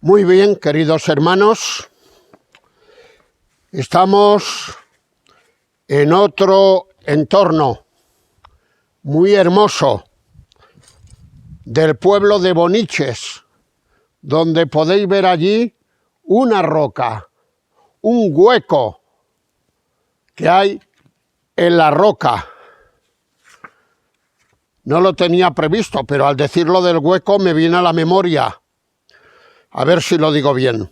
Muy bien, queridos hermanos, estamos en otro entorno muy hermoso del pueblo de Boniches, donde podéis ver allí una roca, un hueco que hay en la roca. No lo tenía previsto, pero al decirlo del hueco me viene a la memoria, a ver si lo digo bien,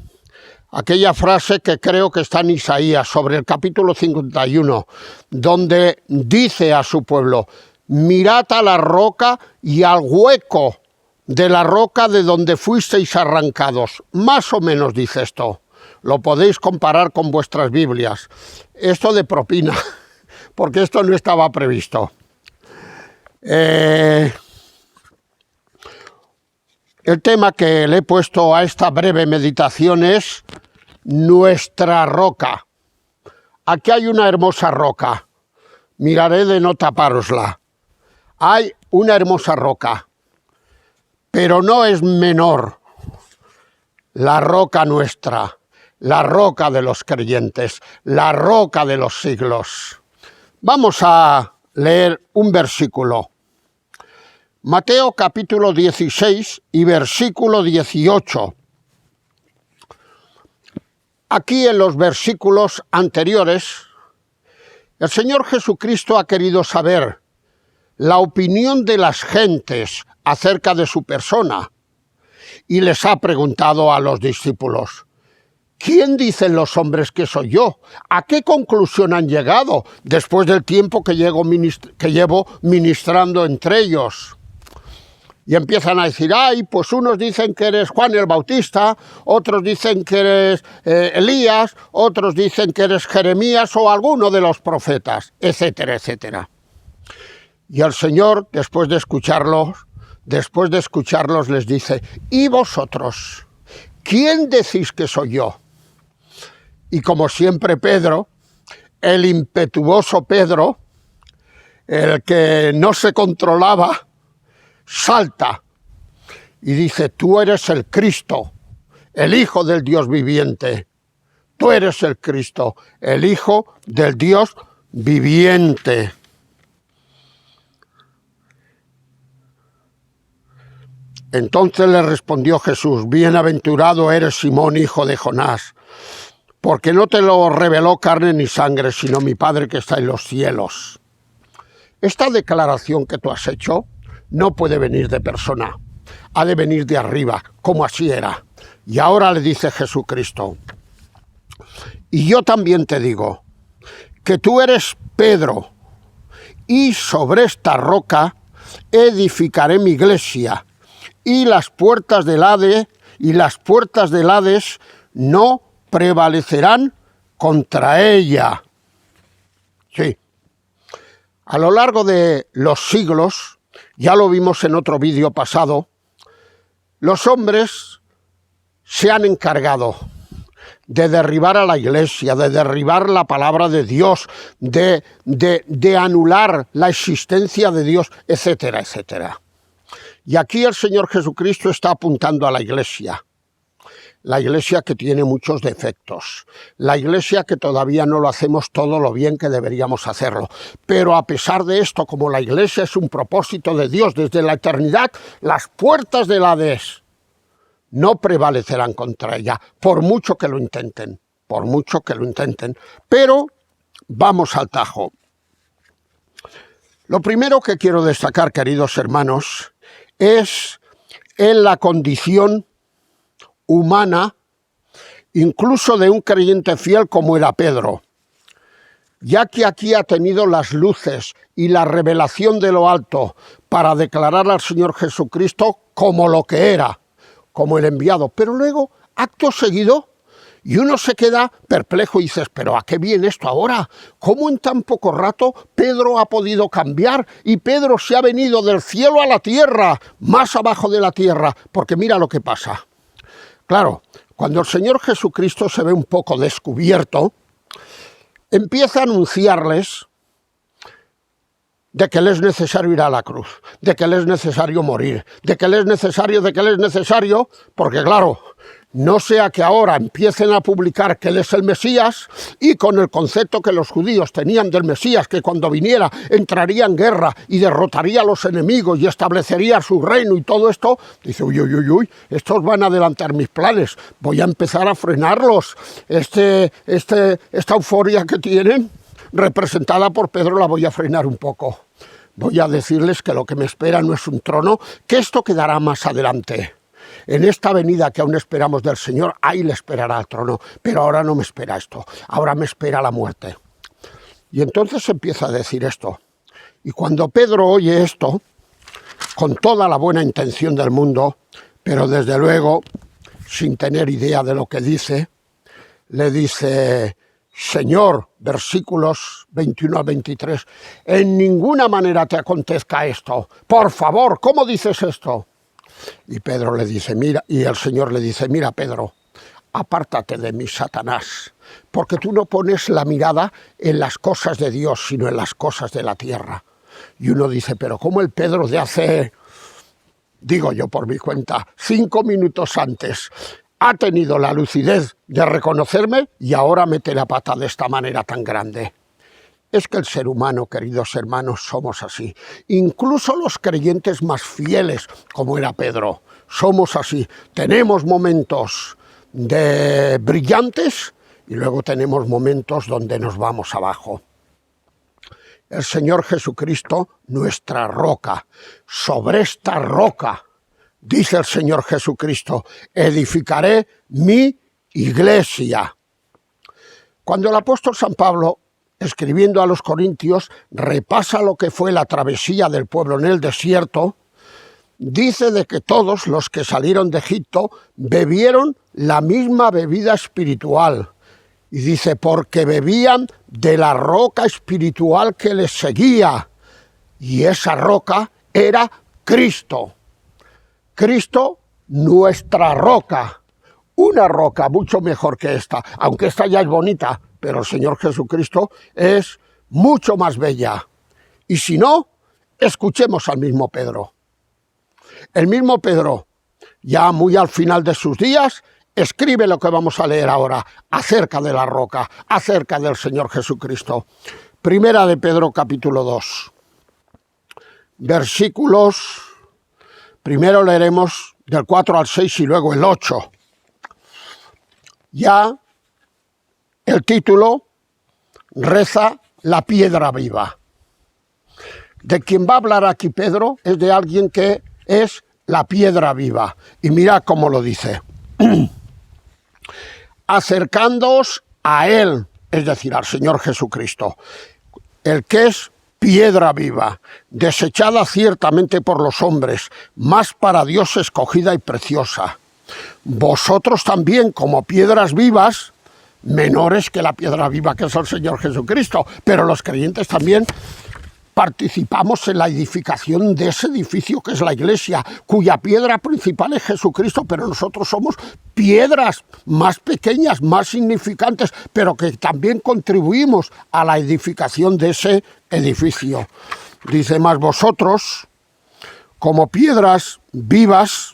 aquella frase que creo que está en Isaías, sobre el capítulo 51, donde dice a su pueblo: mirad a la roca y al hueco de la roca de donde fuisteis arrancados. Más o menos dice esto. Lo podéis comparar con vuestras Biblias. Esto de propina, porque esto no estaba previsto. El tema que le he puesto a esta breve meditación es nuestra roca. Aquí hay una hermosa roca. Miraré de no tapárosla. Hay una hermosa roca, pero no es menor la roca nuestra, la roca de los creyentes, la roca de los siglos. Vamos a leer un versículo. Mateo capítulo 16 y versículo 18. Aquí en los versículos anteriores, el Señor Jesucristo ha querido saber la opinión de las gentes acerca de su persona y les ha preguntado a los discípulos: ¿quién dicen los hombres que soy yo? ¿A qué conclusión han llegado después del tiempo que llevo ministrando entre ellos? Y empiezan a decir: ay, pues unos dicen que eres Juan el Bautista, otros dicen que eres Elías, otros dicen que eres Jeremías o alguno de los profetas, etcétera, etcétera. Y el Señor, después de escucharlos, les dice: ¿y vosotros? ¿Quién decís que soy yo? Y como siempre Pedro, el impetuoso Pedro, el que no se controlaba, salta y dice: tú eres el Cristo, el Hijo del Dios viviente. Tú eres el Cristo, el Hijo del Dios viviente. Entonces le respondió Jesús: bienaventurado eres, Simón, hijo de Jonás, porque no te lo reveló carne ni sangre, sino mi Padre que está en los cielos. Esta declaración que tú has hecho no puede venir de persona, ha de venir de arriba, como así era. Y ahora le dice Jesucristo: y yo también te digo que tú eres Pedro, y sobre esta roca edificaré mi iglesia, y las puertas del Hades no prevalecerán contra ella. Sí. A lo largo de los siglos, ya lo vimos en otro vídeo pasado, los hombres se han encargado de derribar a la iglesia, de derribar la palabra de Dios, de anular la existencia de Dios, etcétera, etcétera. Y aquí el Señor Jesucristo está apuntando a la iglesia que tiene muchos defectos, la iglesia que todavía no lo hacemos todo lo bien que deberíamos hacerlo. Pero a pesar de esto, como la iglesia es un propósito de Dios desde la eternidad, las puertas del Hades no prevalecerán contra ella, por mucho que lo intenten, Pero vamos al tajo. Lo primero que quiero destacar, queridos hermanos, es en la condición humana, incluso de un creyente fiel como era Pedro, ya que aquí ha tenido las luces y la revelación de lo alto para declarar al Señor Jesucristo como lo que era, como el enviado. Pero luego, acto seguido, y uno se queda perplejo y dices: ¿pero a qué viene esto ahora? ¿Cómo en tan poco rato Pedro ha podido cambiar? Y Pedro se ha venido del cielo a la tierra, más abajo de la tierra, porque mira lo que pasa. Claro, cuando el Señor Jesucristo se ve un poco descubierto, empieza a anunciarles de que le es necesario ir a la cruz, de que le es necesario morir, de que le es necesario, porque claro, No sea que ahora empiecen a publicar que él es el Mesías y con el concepto que los judíos tenían del Mesías, que cuando viniera entraría en guerra y derrotaría a los enemigos y establecería su reino y todo esto, dice, uy, uy, uy, uy, estos van a adelantar mis planes, voy a empezar a frenarlos. Esta euforia que tienen, representada por Pedro, la voy a frenar un poco. Voy a decirles que lo que me espera no es un trono, que esto quedará más adelante. En esta venida que aún esperamos del Señor, ahí le esperará el trono, pero ahora no me espera esto, ahora me espera la muerte. Y entonces empieza a decir esto. Y cuando Pedro oye esto, con toda la buena intención del mundo, pero desde luego sin tener idea de lo que dice, le dice, Señor, versículos 21 al 23, en ninguna manera te acontezca esto. Por favor, ¿cómo dices esto? Y Pedro le dice, mira, y el Señor le dice, mira, Pedro, apártate de mí, Satanás, porque tú no pones la mirada en las cosas de Dios, sino en las cosas de la tierra. Y uno dice, pero ¿cómo el Pedro de hace, digo yo por mi cuenta, 5 minutos antes, ha tenido la lucidez de reconocerme y ahora mete la pata de esta manera tan grande? Es que el ser humano, queridos hermanos, somos así. Incluso los creyentes más fieles, como era Pedro, somos así. Tenemos momentos brillantes y luego tenemos momentos donde nos vamos abajo. El Señor Jesucristo, nuestra roca. Sobre esta roca, dice el Señor Jesucristo, edificaré mi iglesia. Cuando el apóstol San Pablo, escribiendo a los Corintios, repasa lo que fue la travesía del pueblo en el desierto, dice de que todos los que salieron de Egipto bebieron la misma bebida espiritual. Y dice, porque bebían de la roca espiritual que les seguía. Y esa roca era Cristo. Cristo, nuestra roca. Una roca mucho mejor que esta, aunque esta ya es bonita, pero el Señor Jesucristo es mucho más bella. Y si no, escuchemos al mismo Pedro. El mismo Pedro, ya muy al final de sus días, escribe lo que vamos a leer ahora, acerca de la roca, acerca del Señor Jesucristo. Primera de Pedro, capítulo 2. Versículos, primero leeremos del 4 al 6 y luego el 8. Ya el título reza la piedra viva. De quien va a hablar aquí Pedro es de alguien que es la piedra viva. Y mira cómo lo dice. Acercándoos a Él, es decir, al Señor Jesucristo, el que es piedra viva, desechada ciertamente por los hombres, mas para Dios escogida y preciosa. Vosotros también, como piedras vivas, menores que la piedra viva que es el Señor Jesucristo, pero los creyentes también participamos en la edificación de ese edificio que es la iglesia, cuya piedra principal es Jesucristo, pero nosotros somos piedras más pequeñas, más significantes, pero que también contribuimos a la edificación de ese edificio. Dice más, vosotros, como piedras vivas,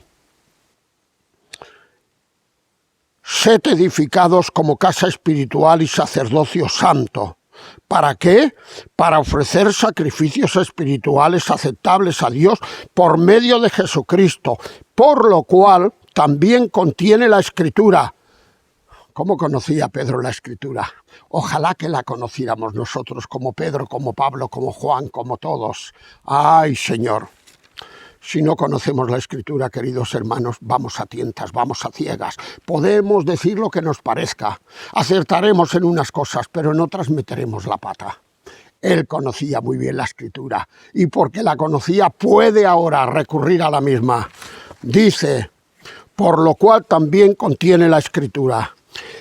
sed edificados como casa espiritual y sacerdocio santo. ¿Para qué? Para ofrecer sacrificios espirituales aceptables a Dios por medio de Jesucristo, por lo cual también contiene la Escritura. ¿Cómo conocía Pedro la Escritura? Ojalá que la conociéramos nosotros, como Pedro, como Pablo, como Juan, como todos. ¡Ay, Señor! Si no conocemos la Escritura, queridos hermanos, vamos a tientas, vamos a ciegas. Podemos decir lo que nos parezca. Acertaremos en unas cosas, pero en otras meteremos la pata. Él conocía muy bien la Escritura y porque la conocía puede ahora recurrir a la misma. Dice, por lo cual también contiene la Escritura.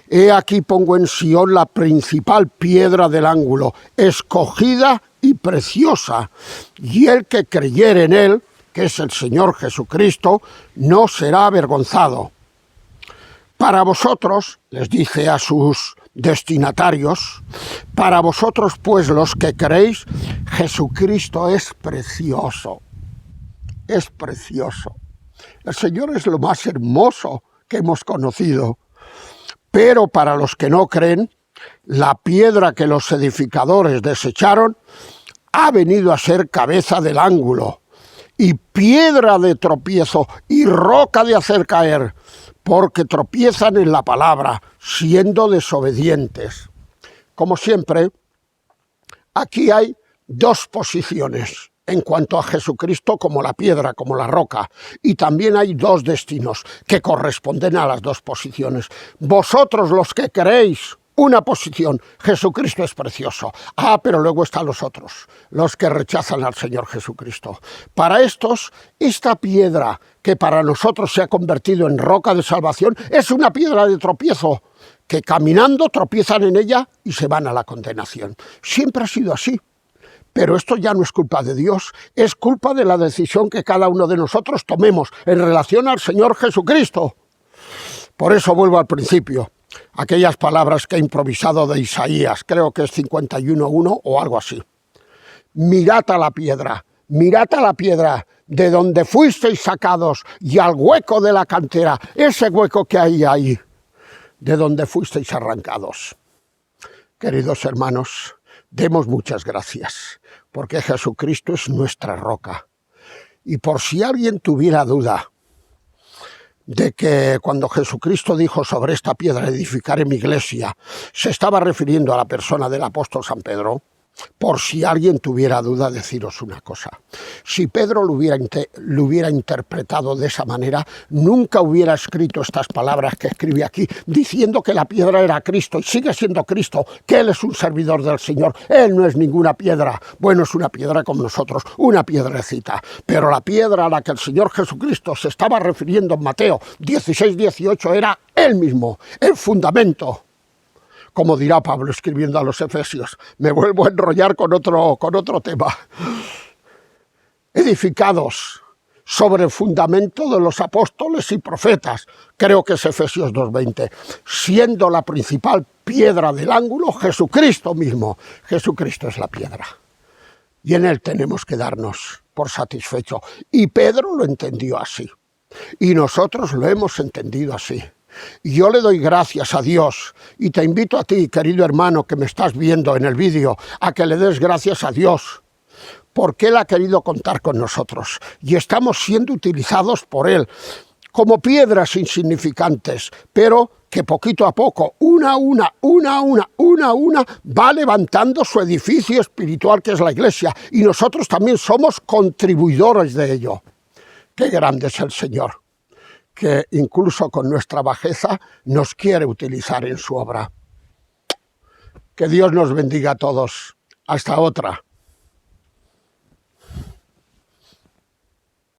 He aquí pongo en Sión la principal piedra del ángulo, escogida y preciosa, y el que creyere en él, que es el Señor Jesucristo, no será avergonzado. Para vosotros, les dice a sus destinatarios, para vosotros pues los que creéis, Jesucristo es precioso. Es precioso. El Señor es lo más hermoso que hemos conocido. Pero para los que no creen, la piedra que los edificadores desecharon ha venido a ser cabeza del ángulo, y piedra de tropiezo, y roca de hacer caer, porque tropiezan en la palabra, siendo desobedientes. Como siempre, aquí hay dos posiciones en cuanto a Jesucristo como la piedra, como la roca, y también hay dos destinos que corresponden a las dos posiciones. Vosotros los que creéis, una posición, Jesucristo es precioso. Pero luego están los otros, los que rechazan al Señor Jesucristo. Para estos, esta piedra que para nosotros se ha convertido en roca de salvación es una piedra de tropiezo, que caminando tropiezan en ella y se van a la condenación. Siempre ha sido así. Pero esto ya no es culpa de Dios, es culpa de la decisión que cada uno de nosotros tomemos en relación al Señor Jesucristo. Por eso vuelvo al principio, aquellas palabras que he improvisado de Isaías, creo que es 51:1 o algo así. Mirad a la piedra de donde fuisteis sacados y al hueco de la cantera, ese hueco que hay ahí, de donde fuisteis arrancados. Queridos hermanos, demos muchas gracias, porque Jesucristo es nuestra roca. Y por si alguien tuviera duda de que cuando Jesucristo dijo sobre esta piedra edificaré mi iglesia, se estaba refiriendo a la persona del apóstol San Pedro, por si alguien tuviera duda, deciros una cosa. Si Pedro lo hubiera interpretado de esa manera, nunca hubiera escrito estas palabras que escribe aquí, diciendo que la piedra era Cristo y sigue siendo Cristo, que Él es un servidor del Señor. Él no es ninguna piedra. Bueno, es una piedra como nosotros, una piedrecita. Pero la piedra a la que el Señor Jesucristo se estaba refiriendo en Mateo 16:18 era Él mismo, el fundamento. Como dirá Pablo escribiendo a los Efesios, me vuelvo a enrollar con otro tema. Edificados sobre el fundamento de los apóstoles y profetas, creo que es Efesios 2:20, siendo la principal piedra del ángulo Jesucristo mismo. Jesucristo es la piedra. Y en Él tenemos que darnos por satisfecho. Y Pedro lo entendió así. Y nosotros lo hemos entendido así. Y yo le doy gracias a Dios y te invito a ti, querido hermano, que me estás viendo en el vídeo, a que le des gracias a Dios, porque Él ha querido contar con nosotros y estamos siendo utilizados por Él como piedras insignificantes, pero que poquito a poco, una a una, va levantando su edificio espiritual que es la Iglesia, y nosotros también somos contribuidores de ello. ¡Qué grande es el Señor!, que incluso con nuestra bajeza nos quiere utilizar en su obra. Que Dios nos bendiga a todos. Hasta otra.